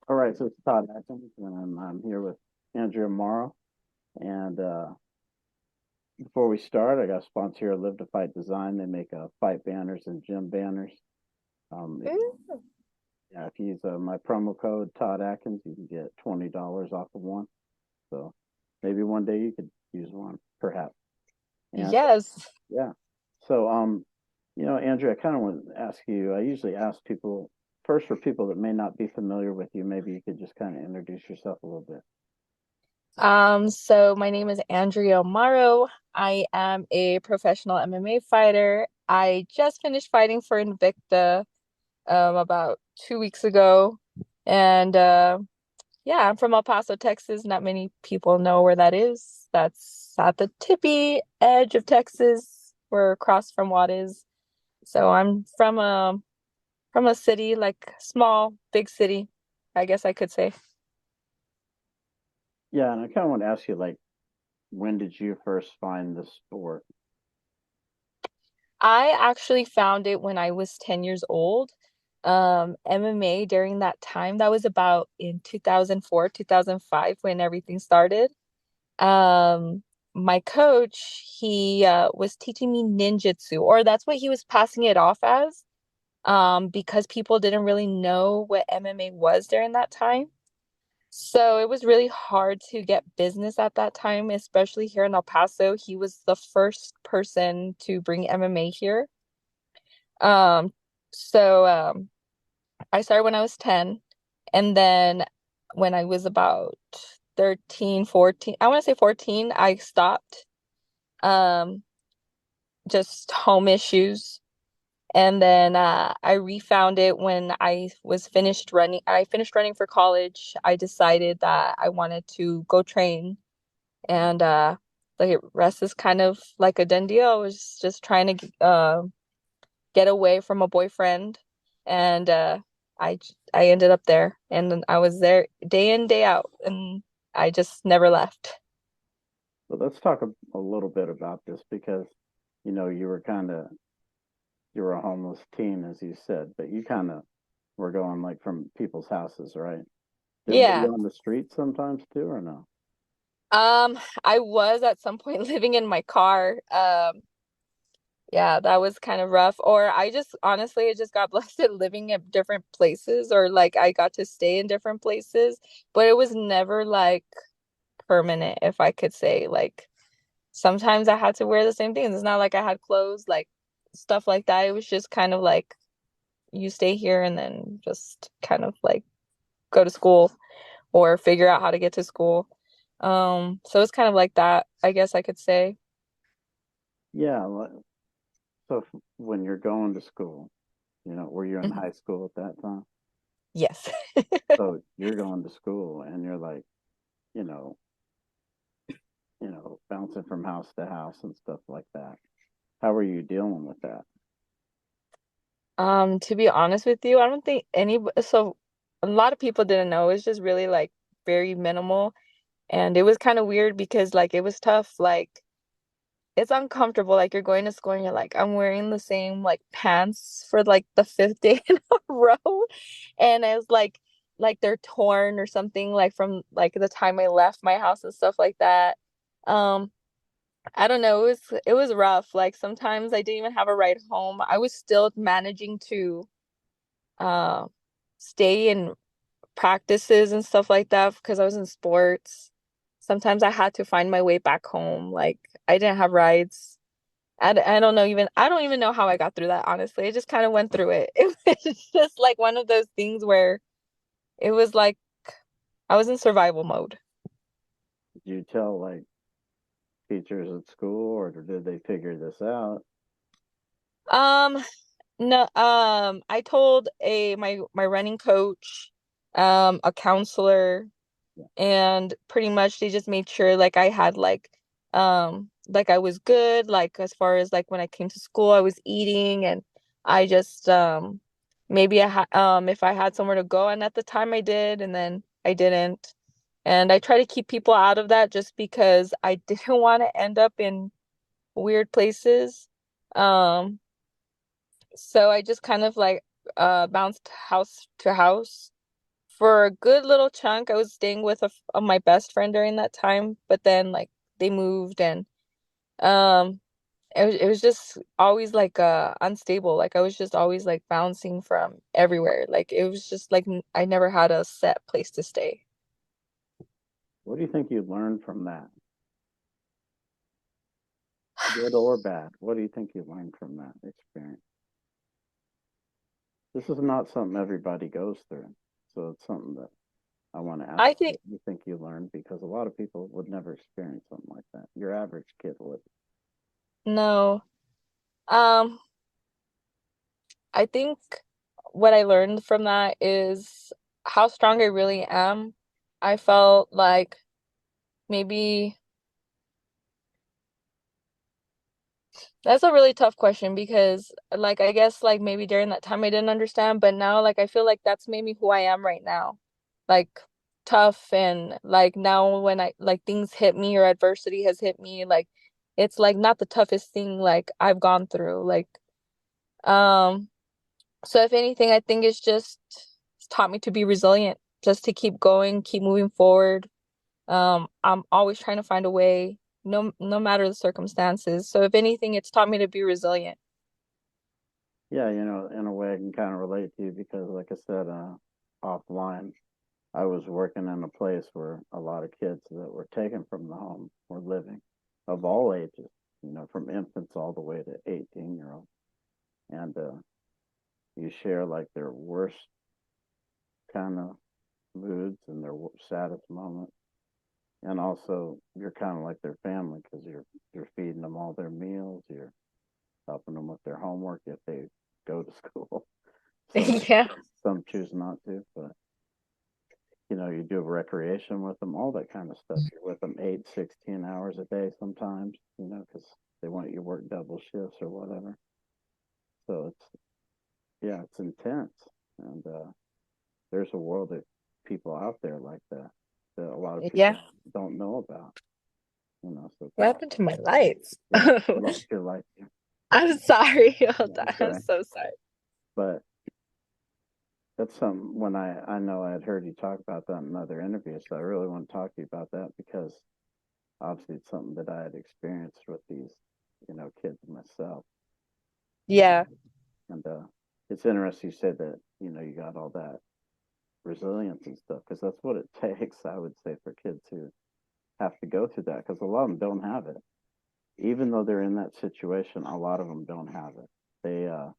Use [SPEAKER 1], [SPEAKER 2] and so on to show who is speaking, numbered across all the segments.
[SPEAKER 1] All right, so it's Todd Atkins, and I'm here with Andrea Amaro. And before we start, I got a sponsor here, Live to Fight Design. They make fight banners and gym banners. Um,
[SPEAKER 2] Mm.
[SPEAKER 1] yeah, if you use my promo code Todd Atkins, you can get $20 off of one. So maybe one day you could use one, perhaps. And
[SPEAKER 2] Yes.
[SPEAKER 1] yeah, so Andrea, I kind of want to ask you. I usually ask people first for people that may not be familiar with you. Maybe you could just kind of introduce yourself a little bit.
[SPEAKER 2] So my name is Andrea Amaro. I am a professional MMA fighter. I just finished fighting for Invicta about 2 weeks ago. And yeah, I'm from El Paso, Texas. Not many people know where that is. That's at the tippy edge of Texas. We're across from Juarez. So I'm from a city, like small, big city, I guess I could say.
[SPEAKER 1] Yeah, and I kind of want to ask you, like, when did you first find the sport?
[SPEAKER 2] I actually found it when I was 10 years old. MMA during that time, that was about in 2004, 2005 when everything started. Um, my coach, he was teaching me ninjutsu, or that's what he was passing it off as, because people didn't really know what MMA was during that time. So it was really hard to get business at that time, especially here in El Paso. He was the first person to bring MMA here. Um, so I started when I was 10, and then when I was about 13, 14, I want to say 14, I stopped. Um, just home issues. And then I refound it when I was finished running. I finished running for college. I decided that I wanted to go train, and the rest is kind of like a done deal. I was just trying to get away from a boyfriend, and I ended up there, and then I was there day in, day out, and I just never left.
[SPEAKER 1] But let's talk a little bit about this because, you were a homeless teen, as you said, but you kind of were going like from people's houses, right? Were
[SPEAKER 2] Yeah.
[SPEAKER 1] you on the streets sometimes too, or no?
[SPEAKER 2] I was at some point living in my car. Yeah, that was kind of rough. Or I just honestly, I just got blessed at living at different places, or like I got to stay in different places, but it was never like permanent, if I could say. Like sometimes I had to wear the same things. It's not like I had clothes, like stuff like that. It was just kind of like you stay here and then just kind of like go to school or figure out how to get to school. So it's kind of like that, I guess I could say.
[SPEAKER 1] Yeah. So when you're going to school, were you in
[SPEAKER 2] Mhm.
[SPEAKER 1] high school at that time?
[SPEAKER 2] Yes.
[SPEAKER 1] So you're going to school and you're like, you know, bouncing from house to house and stuff like that. How were you dealing with that?
[SPEAKER 2] To be honest with you, I don't think so a lot of people didn't know. It's just really like very minimal. And it was kind of weird because like it was tough. Like it's uncomfortable. Like you're going to school and you're like, I'm wearing the same like pants for like the fifth day in a row. And it's like they're torn or something like from like the time I left my house and stuff like that. Um, I don't know. It was rough. Like sometimes I didn't even have a ride home. I was still managing to uh stay in practices and stuff like that because I was in sports. Sometimes I had to find my way back home. Like I didn't have rides. I don't know even I don't even know how I got through that, honestly. I just kind of went through it. It was just like one of those things where it was like I was in survival mode.
[SPEAKER 1] Did you tell like teachers at school, or did they figure this out?
[SPEAKER 2] Um, no, I told my running coach, a counselor,
[SPEAKER 1] Yeah.
[SPEAKER 2] and pretty much they just made sure like I had like I was good, like as far as like when I came to school I was eating, and I just maybe I had if I had somewhere to go, and at the time I did, and then I didn't. And I try to keep people out of that just because I didn't want to end up in weird places. Um so I just kind of like bounced house to house for a good little chunk, I was staying with my best friend during that time, but then like they moved and um it was just always like unstable. Like I was just always like bouncing from everywhere. Like it was just like I never had a set place to stay.
[SPEAKER 1] What do you think you learned from that? Good or bad? What do you think you learned from that experience? This is not something everybody goes through. So it's something that I want to ask
[SPEAKER 2] I
[SPEAKER 1] you
[SPEAKER 2] think
[SPEAKER 1] what you think you learned because a lot of people would never experience something like that. Your average kid would.
[SPEAKER 2] no. Um, I think what I learned from that is how strong I really am. I felt like maybe that's a really tough question because like I guess like maybe during that time I didn't understand, but now like I feel like that's made me who I am right now. Like tough and like now when I like things hit me or adversity has hit me, like it's like not the toughest thing like I've gone through. Like um so if anything, I think it's taught me to be resilient, just to keep going, keep moving forward. I'm always trying to find a way, no matter the circumstances. So if anything, it's taught me to be resilient.
[SPEAKER 1] Yeah, in a way I can kind of relate to you because, like I said, offline, I was working in a place where a lot of kids that were taken from the home were living of all ages, from infants all the way to 18-year-olds. And you share like their worst kind of moods and their saddest moments. And also, you're kind of like their family because you're feeding them all their meals. You're helping them with their homework if they go to school. Some
[SPEAKER 2] Yeah.
[SPEAKER 1] some choose not to, but you do recreation with them, all that kind of stuff. You're with them 8, 16 hours a day sometimes, because they want you to work double shifts or whatever. So yeah, it's intense. And there's a world of people out there like that that a lot of people
[SPEAKER 2] Yeah.
[SPEAKER 1] don't know about, so it's
[SPEAKER 2] What
[SPEAKER 1] awesome.
[SPEAKER 2] happened to my lights?
[SPEAKER 1] Yeah, you lost your life. Yeah,
[SPEAKER 2] I'm sorry. Hold on.
[SPEAKER 1] that's all
[SPEAKER 2] I'm
[SPEAKER 1] right.
[SPEAKER 2] so sorry.
[SPEAKER 1] But that's something when I know I had heard you talk about that in another interview, so I really want to talk to you about that because obviously it's something that I had experienced with these, kids myself.
[SPEAKER 2] Yeah.
[SPEAKER 1] And it's interesting you said that, you got all that resilience and stuff because that's what it takes, I would say, for kids who have to go through that because a lot of them don't have it. Even though they're in that situation, a lot of them don't have it. They, I,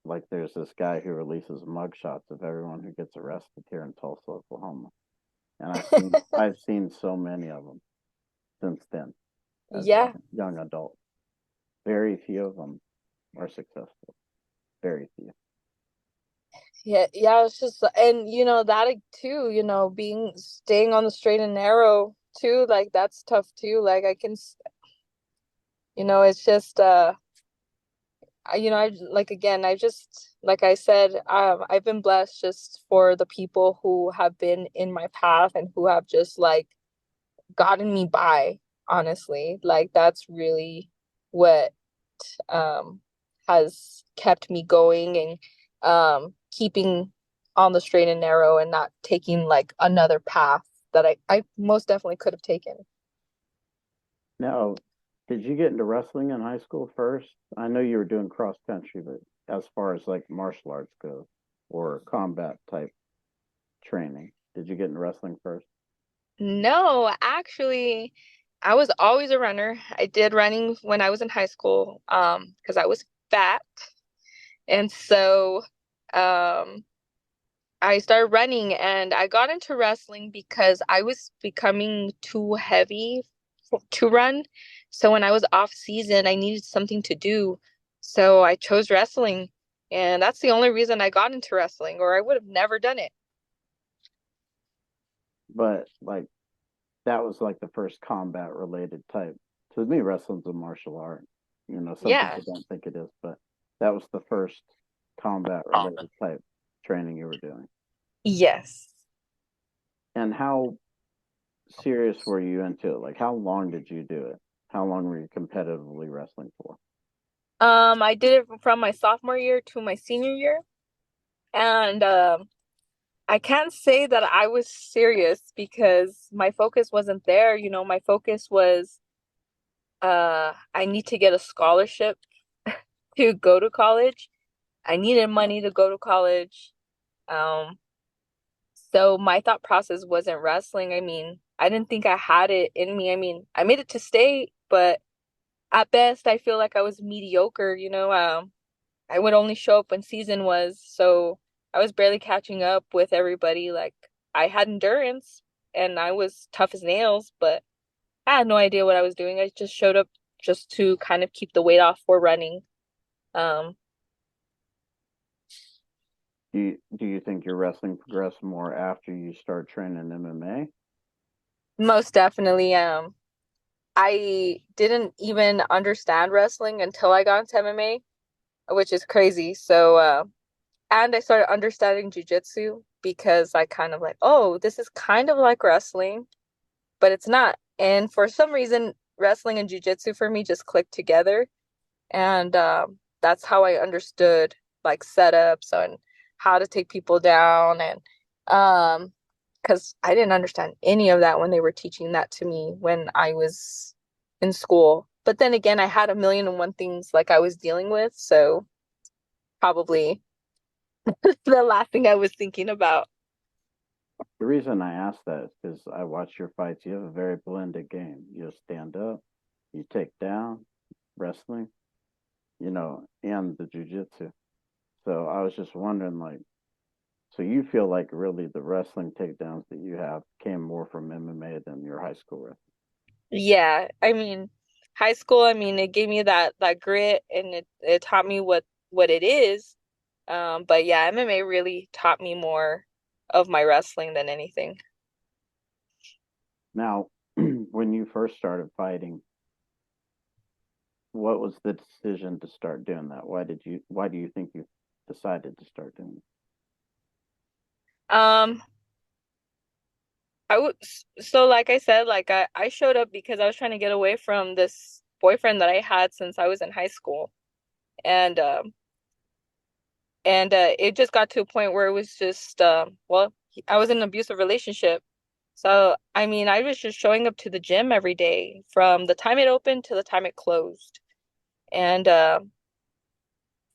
[SPEAKER 1] like, there's this guy who releases mugshots of everyone who gets arrested here in Tulsa, Oklahoma, and I've seen so many of them since then as
[SPEAKER 2] Yeah.
[SPEAKER 1] young adults. Very few of them are successful. Very few.
[SPEAKER 2] Yeah, yeah, it's just and that too, being staying on the straight and narrow too, like that's tough too. Like I can, it's just I like again, I just like I said, I've been blessed just for the people who have been in my path and who have just like gotten me by, honestly. Like that's really what um has kept me going and keeping on the straight and narrow and not taking like another path that I most definitely could have taken.
[SPEAKER 1] Now, did you get into wrestling in high school first? I know you were doing cross country, but as far as like martial arts go or combat type training, did you get into wrestling first?
[SPEAKER 2] No, actually, I was always a runner. I did running when I was in high school, because I was fat. And so, um, I started running and I got into wrestling because I was becoming too heavy to run. So when I was off season, I needed something to do. So I chose wrestling. And that's the only reason I got into wrestling, or I would have never done it.
[SPEAKER 1] But like that was like the first combat related type. To me, wrestling's a martial art. Some
[SPEAKER 2] Yeah.
[SPEAKER 1] people don't think it is, but that was the first combat related type training you were doing.
[SPEAKER 2] Yes.
[SPEAKER 1] And how serious were you into it? Like, how long did you do it? How long were you competitively wrestling for?
[SPEAKER 2] I did it from my sophomore year to my senior year. And I can't say that I was serious because my focus wasn't there. My focus was I need to get a scholarship to go to college. I needed money to go to college. Um, so my thought process wasn't wrestling. I mean, I didn't think I had it in me. I mean, I made it to state, but at best I feel like I was mediocre. I would only show up when season was, so I was barely catching up with everybody. Like I had endurance and I was tough as nails, but I had no idea what I was doing. I just showed up just to kind of keep the weight off for running. Um,
[SPEAKER 1] Do you think your wrestling progressed more after you start training MMA?
[SPEAKER 2] Most definitely. I didn't even understand wrestling until I got into MMA, which is crazy. So, and I started understanding jujitsu because I kind of like, oh, this is kind of like wrestling, but it's not. And for some reason, wrestling and jujitsu for me just clicked together. And that's how I understood like setups and how to take people down. And because I didn't understand any of that when they were teaching that to me when I was in school. But then again, I had a million and one things like I was dealing with. So probably the last thing I was thinking about.
[SPEAKER 1] The reason I ask that is because I watch your fights. You have a very blended game. You stand up, you take down, wrestling, and the jujitsu. So I was just wondering, like, so you feel like really the wrestling takedowns that you have came more from MMA than your high school wrestling?
[SPEAKER 2] Yeah, I mean, high school, I mean, it gave me that grit and it taught me what it is. But yeah, MMA really taught me more of my wrestling than anything.
[SPEAKER 1] Now, when you first started fighting, what was the decision to start doing that? Why do you think you decided to start doing it?
[SPEAKER 2] Um, I would so like I said, like I showed up because I was trying to get away from this boyfriend that I had since I was in high school. And it just got to a point where it was just well, I was in an abusive relationship. So, I mean, I was just showing up to the gym every day from the time it opened to the time it closed. And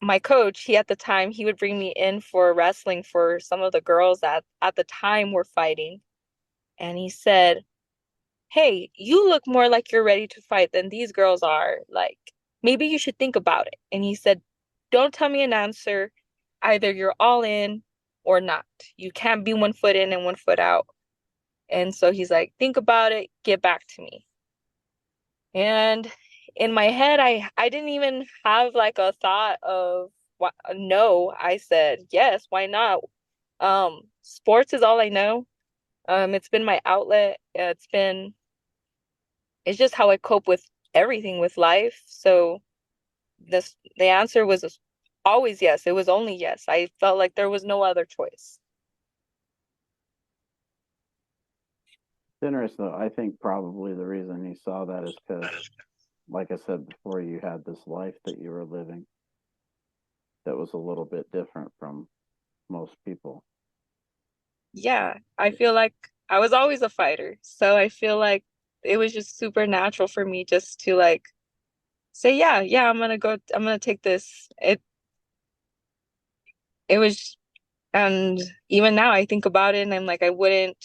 [SPEAKER 2] my coach, he at the time, he would bring me in for wrestling for some of the girls that at the time were fighting. And he said, "Hey, you look more like you're ready to fight than these girls are. Like, maybe you should think about it." And he said, "Don't tell me an answer. Either you're all in or not. You can't be 1 foot in and 1 foot out." And so he's like, "Think about it, get back to me." And in my head, I didn't even have like a thought of what, no. I said, "Yes, why not?" Sports is all I know. It's been my outlet. It's just how I cope with everything with life. So the answer was always yes. It was only yes. I felt like there was no other choice.
[SPEAKER 1] It's interesting, though. I think probably the reason he saw that is because, like I said before, you had this life that you were living that was a little bit different from most people.
[SPEAKER 2] Yeah, I feel like I was always a fighter. So I feel like it was just super natural for me just to like say, yeah, yeah, I'm gonna take this. It was, and even now I think about it and I'm like, I wouldn't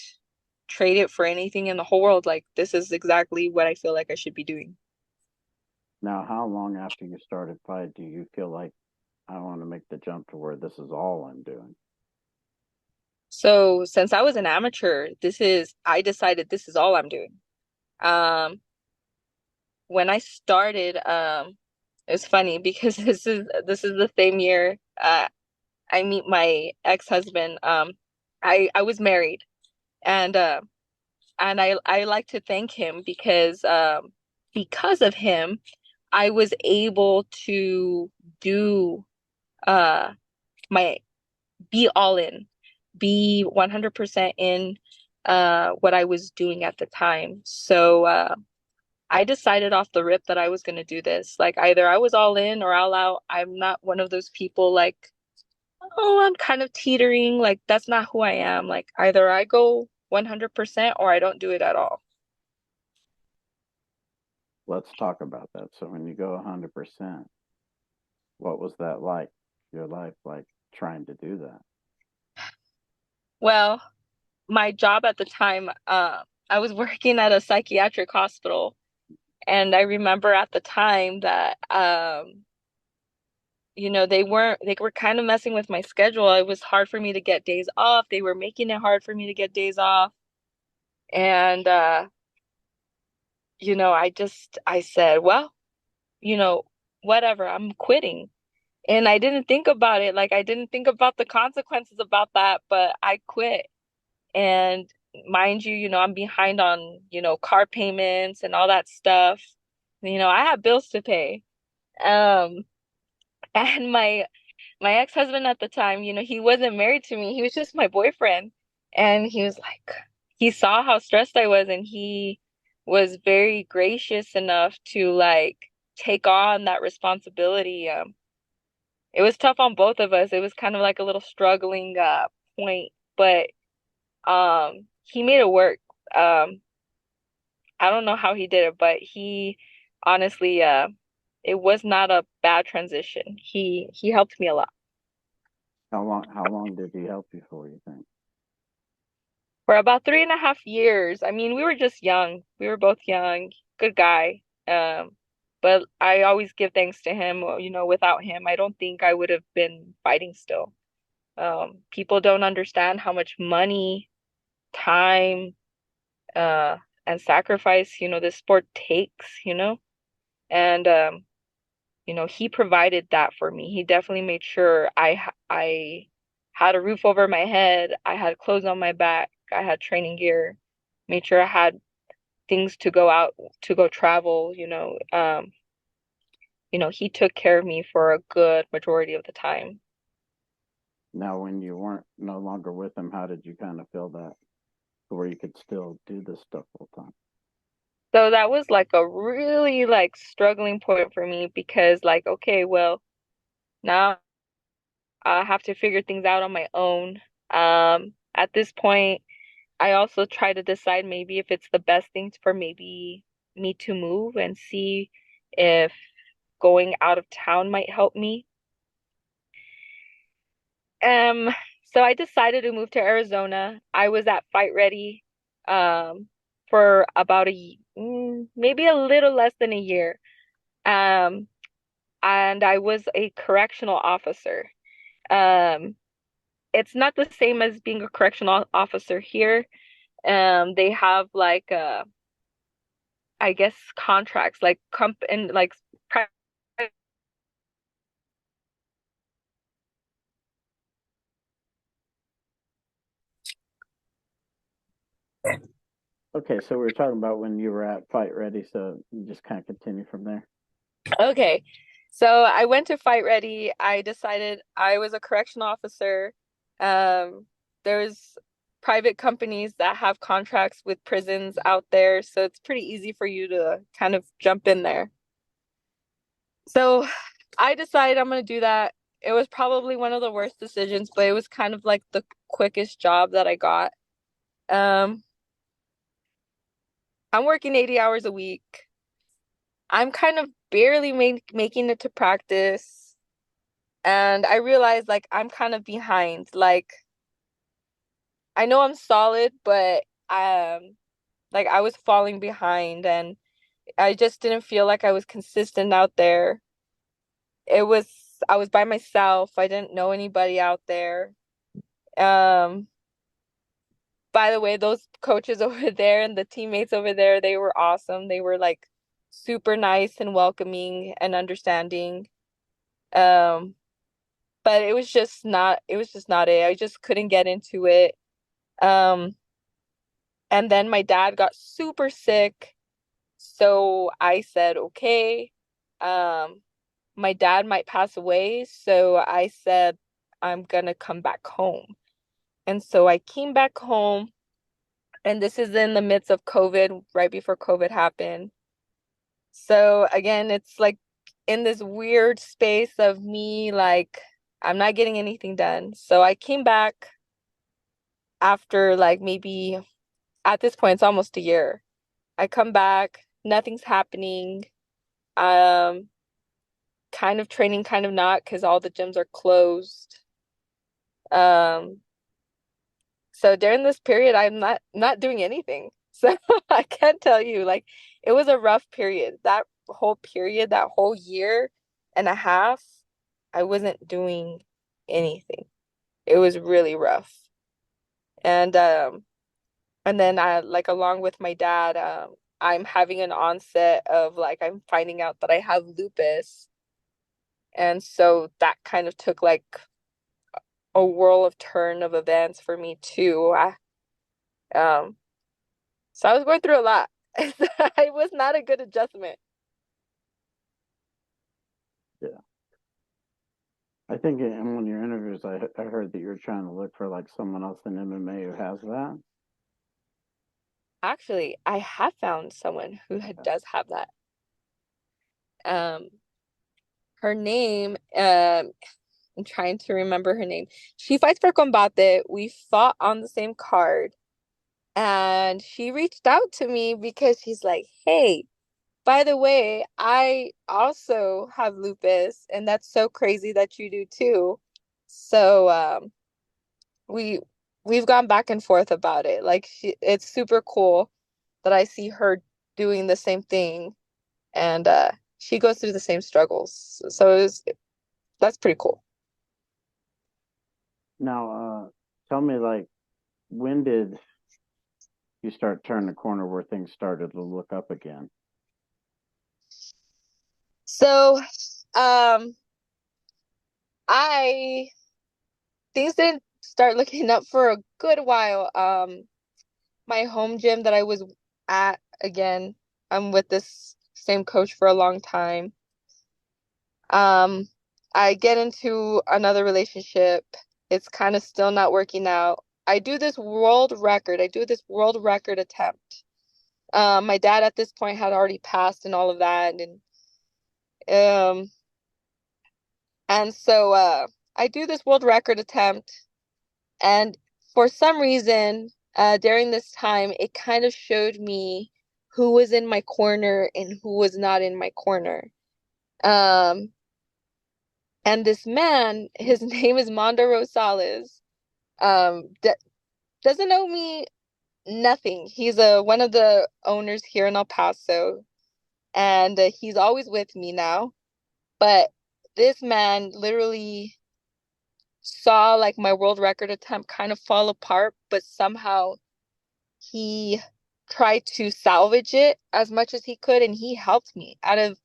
[SPEAKER 2] trade it for anything in the whole world. Like, this is exactly what I feel like I should be doing.
[SPEAKER 1] Now, how long after you started fight do you feel like I want to make the jump to where this is all I'm doing?
[SPEAKER 2] So since I was an amateur, I decided this is all I'm doing. Um, when I started, it's funny because this is the same year I meet my ex-husband. I was married and I like to thank him because of him, I was able to do uh my be all in, be 100% in what I was doing at the time. So I decided off the rip that I was going to do this. Like either I was all in or all out. I'm not one of those people like, oh, I'm kind of teetering. Like, that's not who I am. Like, either I go 100% or I don't do it at all.
[SPEAKER 1] Let's talk about that. So when you go 100%, what was that like? Your life like trying to do that?
[SPEAKER 2] Well, my job at the time, I was working at a psychiatric hospital. And I remember at the time that, they were kind of messing with my schedule. It was hard for me to get days off. They were making it hard for me to get days off. And, I said, well, you know, whatever, I'm quitting. And I didn't think about it. Like, I didn't think about the consequences about that, but I quit. And mind you, I'm behind on, car payments and all that stuff. I have bills to pay. Um, and my ex-husband at the time, he wasn't married to me. He was just my boyfriend. And he was like, he saw how stressed I was, and he was very gracious enough to like take on that responsibility. It was tough on both of us. It was kind of like a little struggling point, but he made it work. Um I don't know how he did it, but he honestly it was not a bad transition. He helped me a lot.
[SPEAKER 1] How long did he help you for, you think?
[SPEAKER 2] For about 3.5 years. I mean, we were just young. We were both young. Good guy. But I always give thanks to him. Without him, I don't think I would have been fighting still. People don't understand how much money, time, uh, and sacrifice, this sport takes, and he provided that for me. He definitely made sure I had a roof over my head, I had clothes on my back, I had training gear, made sure I had things to go out to go travel, he took care of me for a good majority of the time.
[SPEAKER 1] Now, when you weren't no longer with him, how did you kind of feel that, where you could still do this stuff full time?
[SPEAKER 2] So that was like a really like struggling point for me because like, okay, well, now I have to figure things out on my own. At this point, I also try to decide maybe if it's the best thing for maybe me to move and see if going out of town might help me. Um, so I decided to move to Arizona. I was at Fight Ready for about maybe a little less than a year. Um, and I was a correctional officer. Um, it's not the same as being a correctional officer here. They have like I guess contracts like comp and like pri-
[SPEAKER 1] Okay, so we were talking about when you were at Fight Ready, so you just kind of continue from there.
[SPEAKER 2] Okay. So I went to Fight Ready. I decided I was a correctional officer. There's private companies that have contracts with prisons out there, so it's pretty easy for you to kind of jump in there. So I decided I'm gonna do that. It was probably one of the worst decisions, but it was kind of like the quickest job that I got. Um, I'm working 80 hours a week. I'm kind of barely making it to practice. And I realized like I'm kind of behind. Like I know I'm solid, but like I was falling behind and I just didn't feel like I was consistent out there. It was I was by myself. I didn't know anybody out there. Um, by the way, those coaches over there and the teammates over there, they were awesome. They were like super nice and welcoming and understanding. Um, but it was just not it. I just couldn't get into it. Um, and then my dad got super sick. So I said, okay, um, my dad might pass away. So I said, I'm gonna come back home. And so I came back home, and this is in the midst of COVID, right before COVID happened. So again, it's like in this weird space of me like I'm not getting anything done. So I came back after like maybe at this point it's almost a year. I come back, nothing's happening. Um, kind of training, kind of not, because all the gyms are closed. Um, so during this period, I'm not doing anything. So I can't tell you, like it was a rough period. That whole period, that whole year and a half, I wasn't doing anything. It was really rough. And and then I like along with my dad, I'm having an onset of like I'm finding out that I have lupus. And so that kind of took like a whirl of turn of events for me too. Um, so I was going through a lot. It was not a good adjustment.
[SPEAKER 1] Yeah. I think in one of your interviews, I heard that you're trying to look for like someone else in MMA who has that.
[SPEAKER 2] Actually, I have found someone who
[SPEAKER 1] Yeah.
[SPEAKER 2] does have that. Um, her name, I'm trying to remember her name. She fights for Combate. We fought on the same card, and she reached out to me because she's like, "Hey, by the way, I also have lupus, and that's so crazy that you do too." So, we we've gone back and forth about it. Like it's super cool that I see her doing the same thing, and she goes through the same struggles. So that's pretty cool.
[SPEAKER 1] Now, tell me, like, when did you start turning the corner where things started to look up again?
[SPEAKER 2] So, um, I things didn't start looking up for a good while. My home gym that I was at again, I'm with this same coach for a long time. Um, I get into another relationship. It's kind of still not working out. I do this world record. I do this world record attempt. My dad at this point had already passed and all of that, um, and so I do this world record attempt, and for some reason, during this time, it kind of showed me who was in my corner and who was not in my corner. Um, and this man, his name is Mondo Rosales, d doesn't know me nothing. He's one of the owners here in El Paso, and he's always with me now. But this man literally saw like my world record attempt kind of fall apart, but somehow he tried to salvage it as much as he could, and he helped me. Out of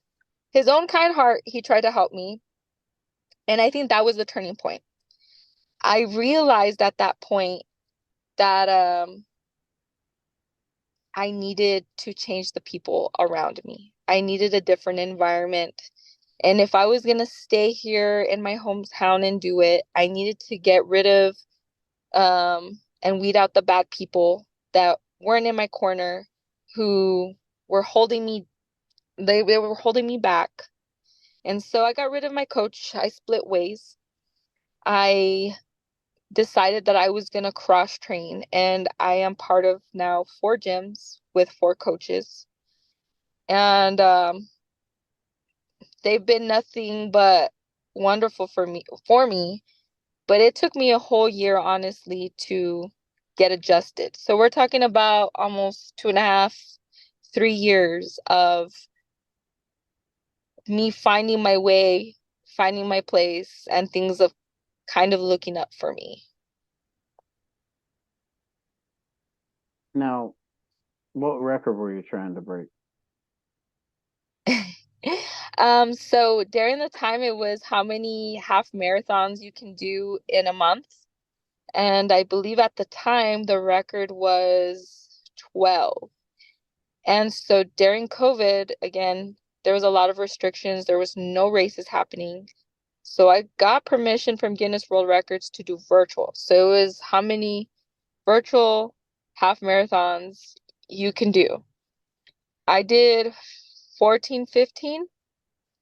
[SPEAKER 2] his own kind heart, he tried to help me. And I think that was the turning point. I realized at that point that I needed to change the people around me. I needed a different environment. And if I was going to stay here in my hometown and do it, I needed to get rid of and weed out the bad people that weren't in my corner, who were holding me, they were holding me back. And so I got rid of my coach. I split ways. I decided that I was going to cross train, and I am part of now 4 gyms with 4 coaches. And they've been nothing but wonderful for me, but it took me a whole year, honestly, to get adjusted. So we're talking about almost 2.5, 3 years of me finding my way, finding my place, and things of kind of looking up for me.
[SPEAKER 1] Now, what record were you trying to break?
[SPEAKER 2] So during the time it was how many half marathons you can do in a month. And I believe at the time the record was 12. And so during COVID, again, there was a lot of restrictions. There was no races happening. So I got permission from Guinness World Records to do virtual. So it was how many virtual half marathons you can do. I did 14, 15,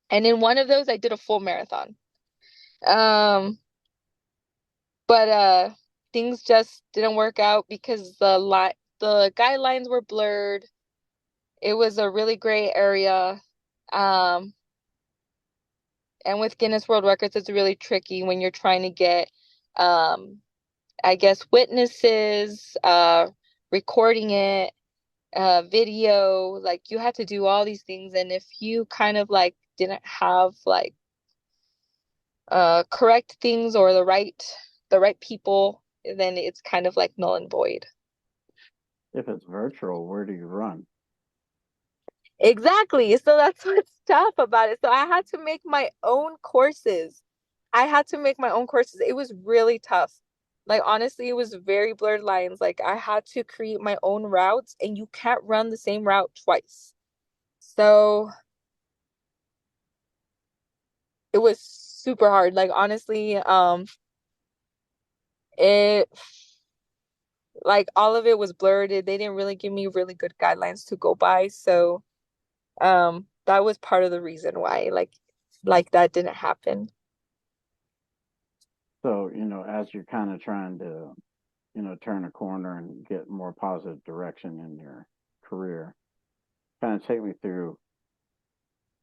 [SPEAKER 2] and in one of those I did a full marathon. Um, but things just didn't work out because the guidelines were blurred. It was a really gray area. Um, and with Guinness World Records, it's really tricky when you're trying to get um I guess witnesses, recording it, video, like you had to do all these things. And if you kind of like didn't have like correct things or the right people, then it's kind of like null and void.
[SPEAKER 1] If it's virtual, where do you run?
[SPEAKER 2] Exactly. So that's what's tough about it. So I had to make my own courses. I had to make my own courses. It was really tough. Like honestly, it was very blurred lines. Like I had to create my own routes and you can't run the same route twice. So it was super hard. Like honestly, it like all of it was blurred. They didn't really give me really good guidelines to go by. So that was part of the reason why like that didn't happen.
[SPEAKER 1] So, as you're kind of trying to, turn a corner and get more positive direction in your career, kind of take me through.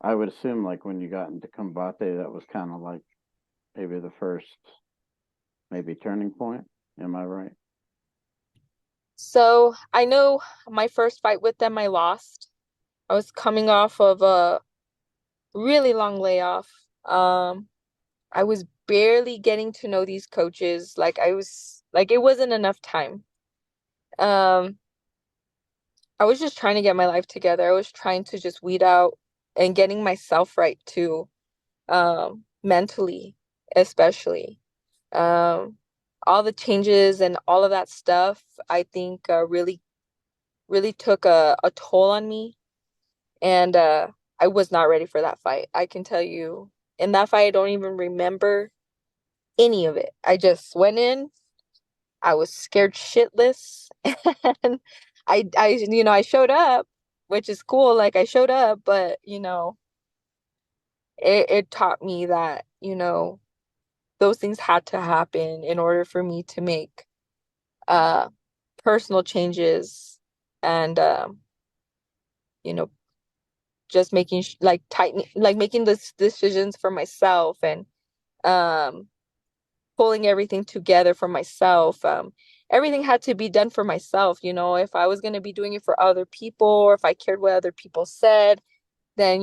[SPEAKER 1] I would assume like when you got into Combate, that was kind of like maybe the first, maybe turning point. Am I right?
[SPEAKER 2] So I know my first fight with them, I lost. I was coming off of a really long layoff. I was barely getting to know these coaches. Like I was like it wasn't enough time. Um, I was just trying to get my life together. I was trying to just weed out and getting myself right too, mentally, especially. Um, all the changes and all of that stuff, I think really took a toll on me. And I was not ready for that fight. I can tell you, in that fight, I don't even remember any of it. I just went in, I was scared shitless, and I showed up, which is cool. Like I showed up, but it taught me that, those things had to happen in order for me to make uh personal changes and you know, just making like tighten like making this decisions for myself and um pulling everything together for myself. Everything had to be done for myself. If I was going to be doing it for other people or if I cared what other people said, then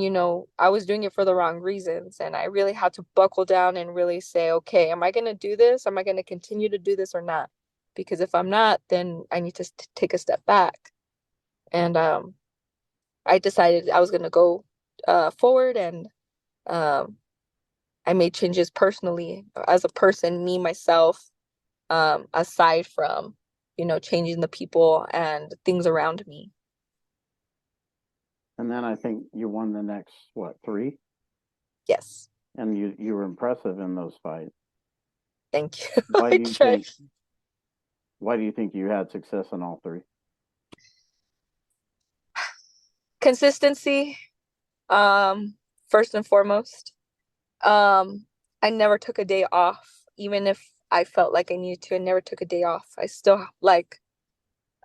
[SPEAKER 2] I was doing it for the wrong reasons. And I really had to buckle down and really say, okay, am I going to do this? Am I going to continue to do this or not? Because if I'm not, then I need to take a step back. And I decided I was going to go forward, and um, I made changes personally as a person, me, myself, aside from, changing the people and things around me.
[SPEAKER 1] And then I think you won the next what, three?
[SPEAKER 2] Yes.
[SPEAKER 1] And you were impressive in those fights.
[SPEAKER 2] Thank you.
[SPEAKER 1] Why
[SPEAKER 2] I
[SPEAKER 1] do you
[SPEAKER 2] tried.
[SPEAKER 1] think why do you think you had success in all three?
[SPEAKER 2] Consistency, first and foremost. Um, I never took a day off, even if I felt like I needed to. I never took a day off. I still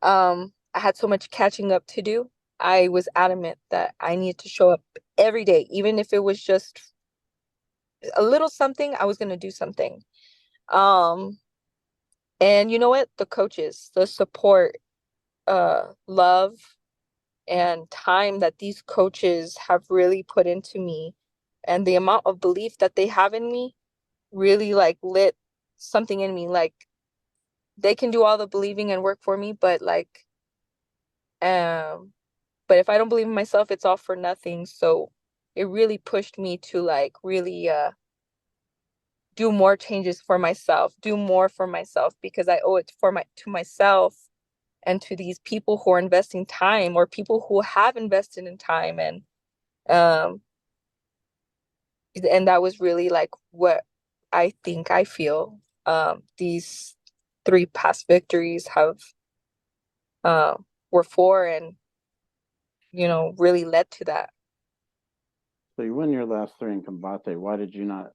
[SPEAKER 2] I had so much catching up to do. I was adamant that I needed to show up every day, even if it was just a little something, I was going to do something. Um, and you know what? The coaches, the support, love, and time that these coaches have really put into me, and the amount of belief that they have in me really like lit something in me. Like they can do all the believing and work for me, um, but if I don't believe in myself, it's all for nothing. So it really pushed me to like really do more changes for myself, do more for myself because I owe it to myself and to these people who are investing time or people who have invested in time. Um and that was really like what I feel these three past victories have were for, and really led to that.
[SPEAKER 1] So you won your last three in Combate. Why did you not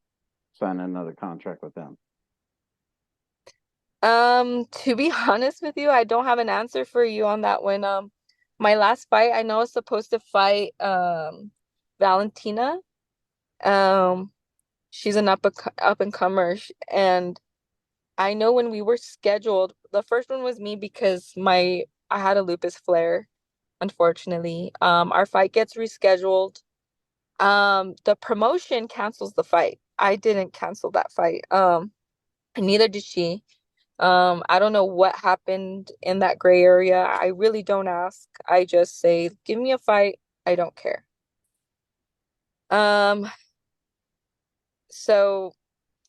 [SPEAKER 1] sign another contract with them?
[SPEAKER 2] To be honest with you, I don't have an answer for you on that one. My last fight, I know I was supposed to fight Valentina. Um, she's an up and comer, and I know when we were scheduled, the first one was me because my I had a lupus flare, unfortunately. Our fight gets rescheduled. The promotion cancels the fight. I didn't cancel that fight. And neither did she. I don't know what happened in that gray area. I really don't ask. I just say, give me a fight. I don't care. Um, so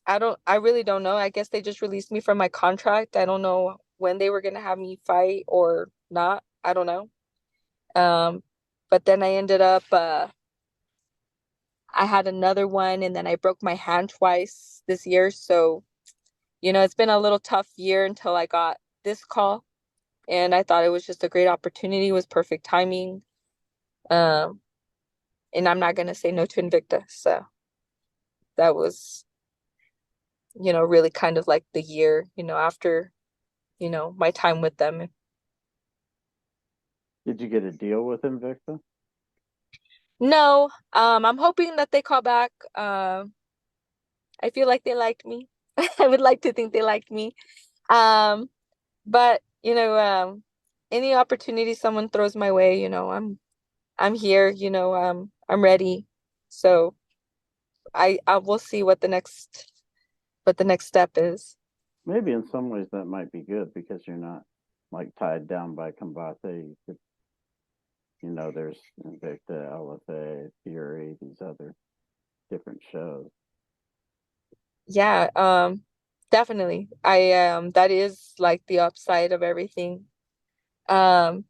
[SPEAKER 2] I really don't know. I guess they just released me from my contract. I don't know when they were gonna have me fight or not. I don't know. Um, but then I ended up, I had another one and then I broke my hand twice this year. So, it's been a little tough year until I got this call. And I thought it was just a great opportunity. It was perfect timing. Um, and I'm not gonna say no to Invicta. So that was, really kind of like the year, after, my time with them.
[SPEAKER 1] Did you get a deal with Invicta?
[SPEAKER 2] No, I'm hoping that they call back. I feel like they liked me. I would like to think they liked me. Um, but any opportunity someone throws my way, I'm here, I'm ready. So I will see what the next step is.
[SPEAKER 1] Maybe in some ways that might be good because you're not like tied down by Combate. There's Invicta, LFA, Fury, these other different shows.
[SPEAKER 2] Yeah, definitely. I that is like the upside of everything. Um,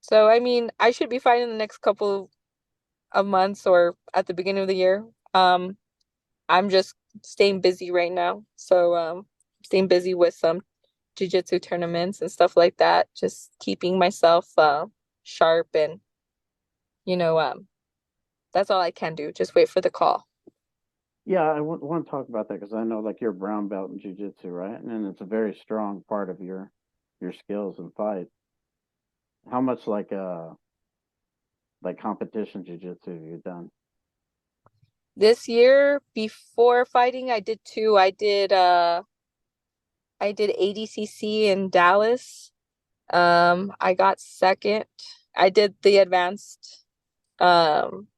[SPEAKER 2] so I mean, I should be fine in the next couple of months or at the beginning of the year. I'm just staying busy right now. So staying busy with some jiu-jitsu tournaments and stuff like that, just keeping myself sharp and you know, um that's all I can do. Just wait for the call.
[SPEAKER 1] Yeah, I want to talk about that because I know like you're a brown belt in jiu-jitsu, right? And it's a very strong part of your skills and fight. How much like competition jiu-jitsu have you done?
[SPEAKER 2] This year before fighting, I did two. I did ADCC in Dallas. I got second. I did the advanced um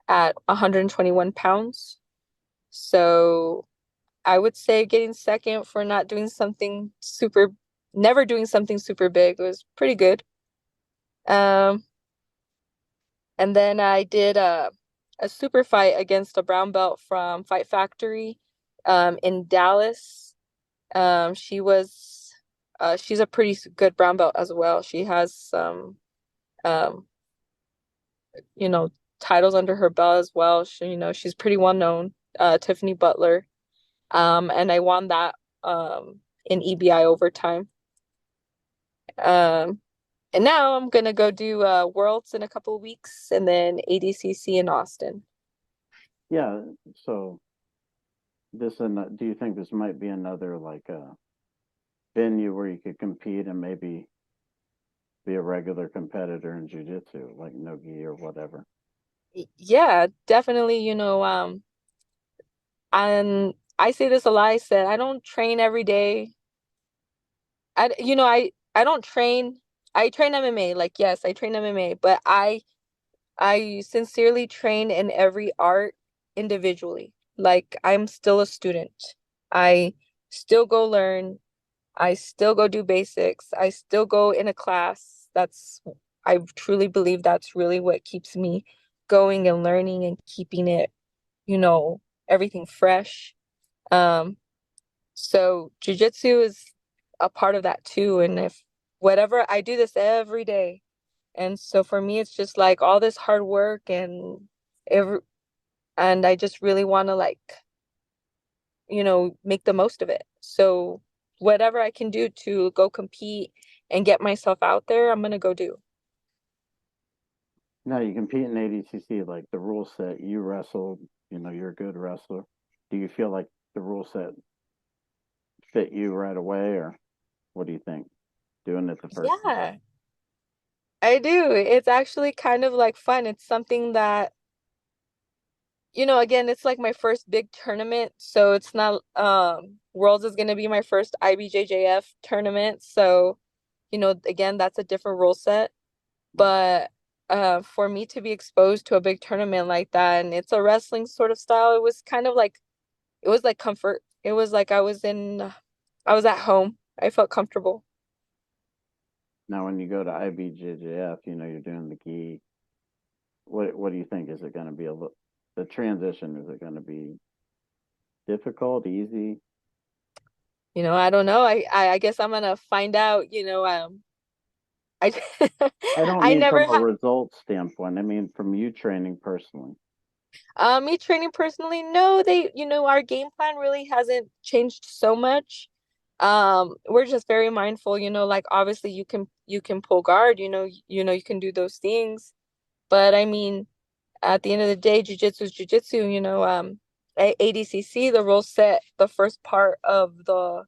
[SPEAKER 2] at 121 pounds. So I would say getting second for not doing something super, never doing something super big was pretty good. Um, and then I did a super fight against a brown belt from Fight Factory in Dallas. She's a pretty good brown belt as well. She has some um, you know, titles under her belt as well. She's pretty well known, Tiffany Butler. And I won that in EBI overtime. Um, and now I'm gonna go do Worlds in a couple of weeks and then ADCC in Austin.
[SPEAKER 1] Yeah, so do you think this might be another like venue where you could compete and maybe be a regular competitor in jiu-jitsu, like no-gi or whatever?
[SPEAKER 2] Yeah, definitely, and I say this a lot. I said I don't train every day. I don't train. I train MMA. Like, yes, I train MMA, but I sincerely train in every art individually. Like, I'm still a student. I still go learn. I still go do basics. I still go in a class. I truly believe that's really what keeps me going and learning and keeping it, you know, everything fresh. Um, so jujitsu is a part of that too. And if whatever I do this every day. And so for me, it's just like all this hard work every, and I just really want to like, make the most of it. So whatever I can do to go compete and get myself out there, I'm gonna go do.
[SPEAKER 1] Now you compete in ADCC, like the rule set, you wrestled. you're a good wrestler. Do you feel like the rule set fit you right away, or what do you think? Doing it the first time.
[SPEAKER 2] Yeah, I do. It's actually kind of like fun. It's something that, again, it's like my first big tournament. So it's not Worlds is gonna be my first IBJJF tournament. So, again, that's a different rule set.
[SPEAKER 1] Right.
[SPEAKER 2] But for me to be exposed to a big tournament like that, and it's a wrestling sort of style, it was kind of like it was like comfort. It was like I was at home. I felt comfortable.
[SPEAKER 1] Now, when you go to IBJJF, you're doing the gi. What do you think? Is it going to be the transition? Is it going to be difficult, easy?
[SPEAKER 2] I don't know. I guess I'm gonna find out, I
[SPEAKER 1] I don't
[SPEAKER 2] I
[SPEAKER 1] mean
[SPEAKER 2] never
[SPEAKER 1] from a
[SPEAKER 2] had
[SPEAKER 1] results standpoint. I mean from you training personally.
[SPEAKER 2] me training personally. No, our game plan really hasn't changed so much. We're just very mindful, like obviously you can pull guard, you can do those things. But I mean, at the end of the day, jujitsu is jujitsu, at ADCC, the rules set the first part of the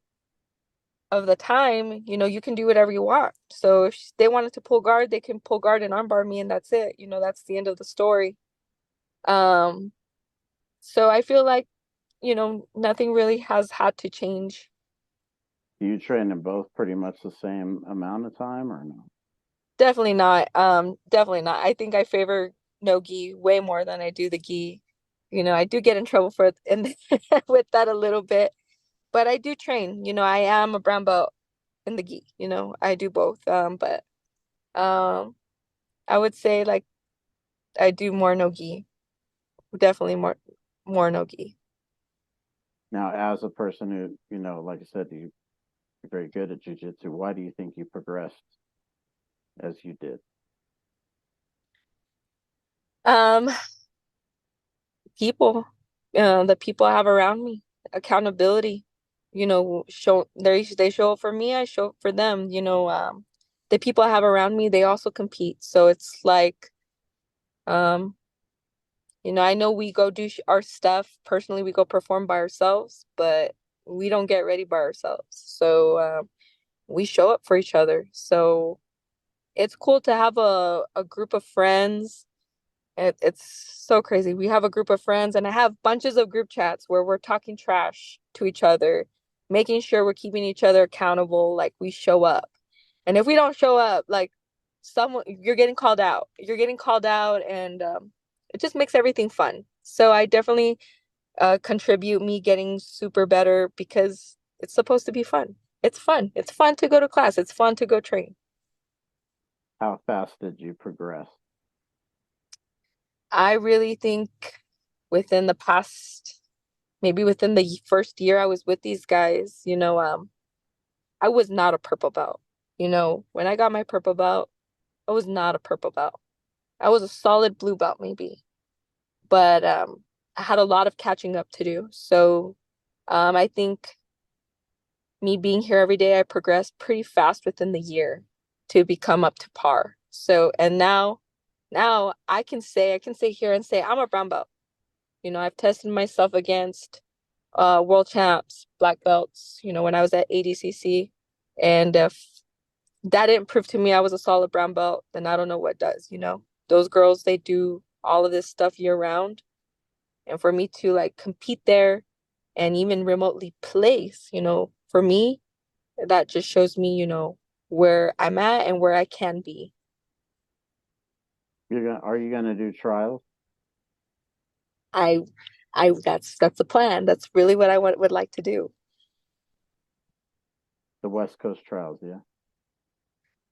[SPEAKER 2] time, you can do whatever you want. So if they wanted to pull guard, they can pull guard and armbar me, and that's it. That's the end of the story. Um, so I feel like, nothing really has had to change.
[SPEAKER 1] Do you train in both pretty much the same amount of time or no?
[SPEAKER 2] Definitely not. Definitely not. I think I favor no gi way more than I do the gi. I do get in trouble for it and with that a little bit, but I do train. I am a brown belt in the gi. I do both. But um, I would say like I do more no gi. Definitely more no gi.
[SPEAKER 1] Now, as a person who, like I said, you're very good at jujitsu. Why do you think you progressed as you did?
[SPEAKER 2] Um, People, the people I have around me, accountability. They show up for me, I show up for them. The people I have around me, they also compete. So it's like, um, I know we go do our stuff. Personally, we go perform by ourselves, but we don't get ready by ourselves. So we show up for each other. So it's cool to have a group of friends. It's so crazy. We have a group of friends, and I have bunches of group chats where we're talking trash to each other, making sure we're keeping each other accountable, like we show up. And if we don't show up, like someone, you're getting called out. You're getting called out, and it just makes everything fun. So I definitely contribute me getting super better because it's supposed to be fun. It's fun. It's fun to go to class. It's fun to go train.
[SPEAKER 1] How fast did you progress?
[SPEAKER 2] I really think within the past, maybe within the first year I was with these guys, I was not a purple belt. When I got my purple belt, I was not a purple belt. I was a solid blue belt maybe, but I had a lot of catching up to do. So I think me being here every day, I progressed pretty fast within the year to become up to par. So, and now I can say here and say I'm a brown belt. I've tested myself against world champs, black belts, when I was at ADCC. And if that didn't prove to me I was a solid brown belt, then I don't know what does. Those girls, they do all of this stuff year round. And for me to like compete there and even remotely place, for me, that just shows me, where I'm at and where I can be.
[SPEAKER 1] Are you gonna do trials?
[SPEAKER 2] I that's the plan. That's really what would like to do.
[SPEAKER 1] The West Coast trials, yeah.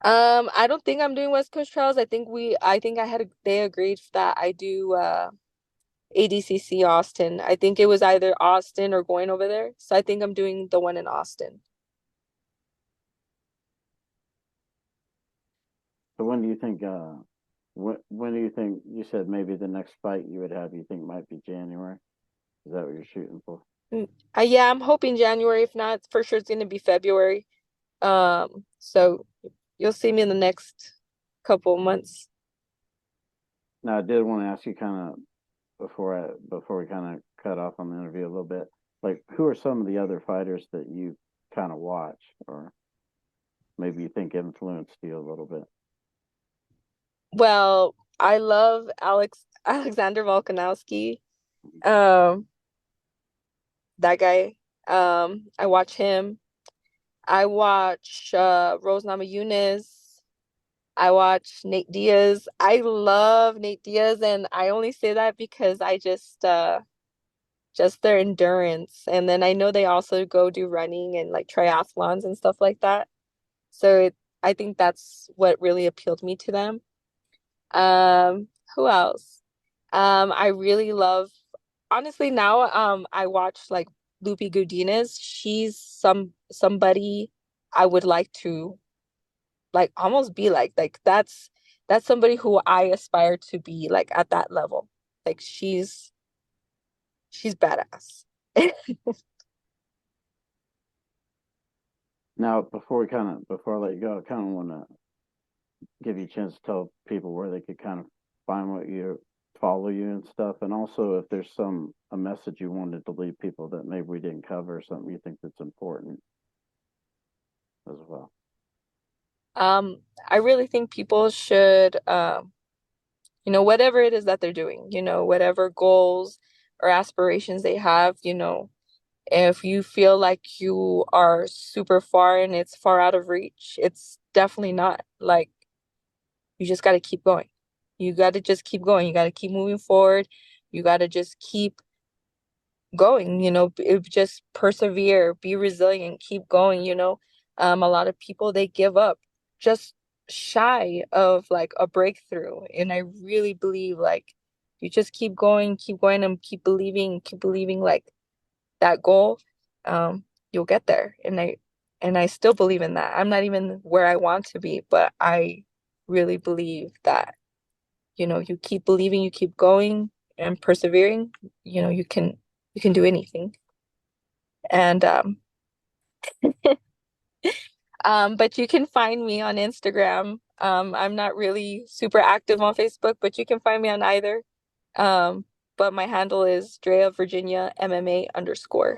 [SPEAKER 2] I don't think I'm doing West Coast Trials. I think they agreed that I do ADCC Austin. I think it was either Austin or going over there. So I think I'm doing the one in Austin.
[SPEAKER 1] So when do you think when do you think you said maybe the next fight you would have you think might be January? Is that what you're shooting for?
[SPEAKER 2] Yeah, I'm hoping January. If not, for sure it's gonna be February. So you'll see me in the next couple of months.
[SPEAKER 1] Now I did want to ask you kind of before we kind of cut off on the interview a little bit, like who are some of the other fighters that you kind of watch, or maybe you think influenced you a little bit?
[SPEAKER 2] Well, I love Alexander Volkanovski. Um, that guy. I watch him. I watch Rose Namajunas. I watch Nate Diaz. I love Nate Diaz, and I only say that because I just their endurance. And then I know they also go do running and like triathlons and stuff like that. So I think that's what really appealed me to them. Um, who else? I really love, honestly now I watch like Lupi Godinez. She's somebody I would like to like almost be like that's somebody who I aspire to be like at that level. Like she's badass.
[SPEAKER 1] Now, before I let you go, I kind of want to give you a chance to tell people where they could kind of find what you follow you and stuff, and also if there's a message you wanted to leave people that maybe we didn't cover, or something you think that's important as well.
[SPEAKER 2] I really think people should whatever it is that they're doing, whatever goals or aspirations they have, if you feel like you are super far and it's far out of reach, it's definitely not. Like, you just got to keep going. You got to just keep going. You got to keep moving forward. You got to just keep going, just persevere, be resilient, keep going, A lot of people, they give up just shy of like a breakthrough. And I really believe like you just keep going and keep believing like that goal, you'll get there. And I still believe in that. I'm not even where I want to be, but I really believe that, you keep believing, you keep going and persevering, you can do anything. And but you can find me on Instagram. I'm not really super active on Facebook, but you can find me on either. Um, but my handle is Drea Virginia MMA _.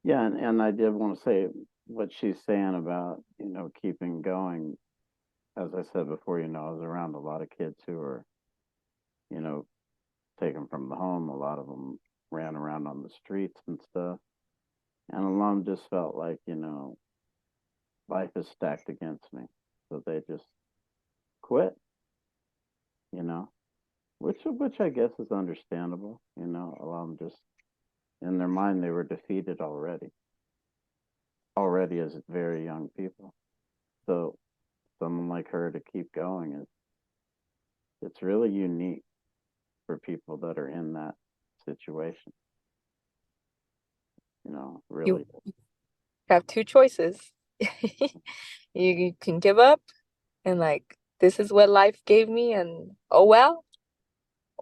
[SPEAKER 1] Yeah, and I did want to say what she's saying about, keeping going. As I said before, I was around a lot of kids who were, you know, taken from the home. A lot of them ran around on the streets and stuff. And a lot of them just felt like, life is stacked against me. So they just quit, you know, which I guess is understandable. A lot of them just in their mind they were defeated already as very young people. So someone like her to keep going is it's really unique for people that are in that situation.
[SPEAKER 2] You
[SPEAKER 1] Really.
[SPEAKER 2] have two choices. You can give up and like this is what life gave me and oh well,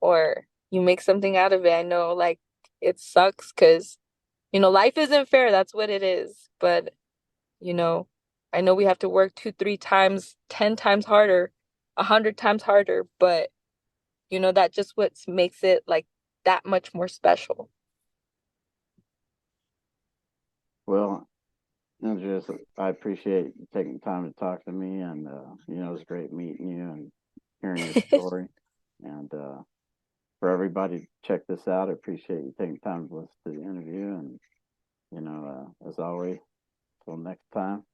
[SPEAKER 2] or you make something out of it. I know like it sucks because life isn't fair. That's what it is. But you know, I know we have to work 2, 3 times, 10 times harder, 100 times harder, but that just what makes it like that much more special.
[SPEAKER 1] Well, Andrea, I appreciate you taking time to talk to me, and it was great meeting you and hearing your story. And for everybody to check this out, I appreciate you taking time to listen to the interview. And as always, till next time.